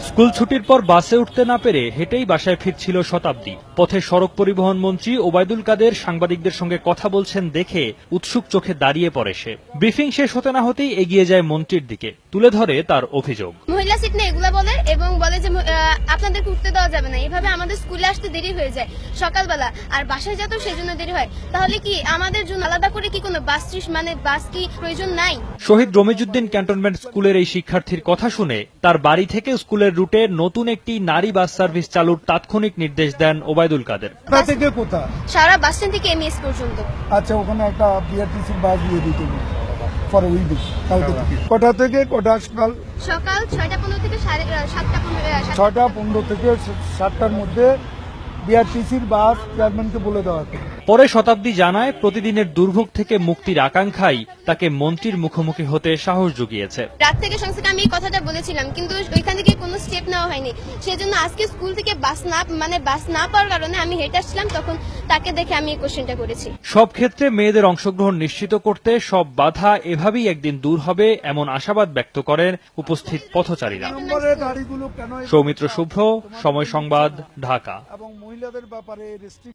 School ছুটির পর বাসে উঠতে না পেরে হেঁটেই বাসায় ফিরছিল শতাব্দী। পথে সড়ক পরিবহন মন্ত্রী ওবায়দুল কাদের সাংবাদিকদের সঙ্গে কথা বলছেন দেখে উৎসুক চোখে দাঁড়িয়ে পড়ে সে। ব্রিফিং শেষ হতে না হতেই এগিয়ে যায় মন্ত্রীর দিকে, তুলে ধরে তার অভিযোগ। মহিলা সিট না এগুলা বলে এবং বলে যে আপনাদেরকে উঠতে দেওয়া যাবে না, এভাবে আমাদের স্কুলে আসতে দেরি হয়ে যায় সকালবেলা, আর বাসায় যেতেও সেই জন্য দেরি হয়। তাহলে কি আমাদের জন্য আলাদা করে কি কোনো বাস কি প্রয়োজন নাই? শহীদ রমিজউদ্দিন ক্যান্টনমেন্ট স্কুলের এই শিক্ষার্থীর কথা শুনে তার বাড়ি থেকে স্কুলের রুটে নতুন একটি নারী বাস সার্ভিস চালুর তাৎক্ষণিক নির্দেশ দেন ওবায়দুল কাদের। থেকে কোথা? সারা বাস স্ট্যান্ড থেকে এমএস পর্যন্ত। আচ্ছা, ওখানে একটা বিআরটিসি বাস দিয়ে দিতে হবে ফর উইক। কটা থেকে কটা? সকাল 6:15 থেকে 7:15। 6:15 থেকে 7টার মধ্যে বিআরটিসির বাস চেয়ারম্যানকে বলে দেওয়া হবে। পরে শতাব্দী জানায়, প্রতিদিনের দুর্ভোগ থেকে মুক্তির আকাঙ্ক্ষাই তাকে মন্ত্রীর মুখোমুখি হতে সাহস জুগিয়েছে। রাত থেকে সংস্থাকে আমি এই কথাটা বলেছিলাম, কিন্তু ওইখান থেকে কোনো স্টেপ নেওয়া হয়নি। সেজন্য আজকে স্কুল থেকে বাস না পাওয়ার কারণে আমি হেঁটে আসছিলাম, তখন তাকে দেখে আমি এই কোশ্চেনটা করেছি। সব ক্ষেত্রে মেয়েদের অংশগ্রহণ নিশ্চিত করতে সব বাধা এভাবেই একদিন দূর হবে, এমন আশাবাদ ব্যক্ত করেন উপস্থিত পথচারীরা। সৌমিত্র শুভ্র, সময় সংবাদ, ঢাকা। এবং মহিলাদের ব্যাপারে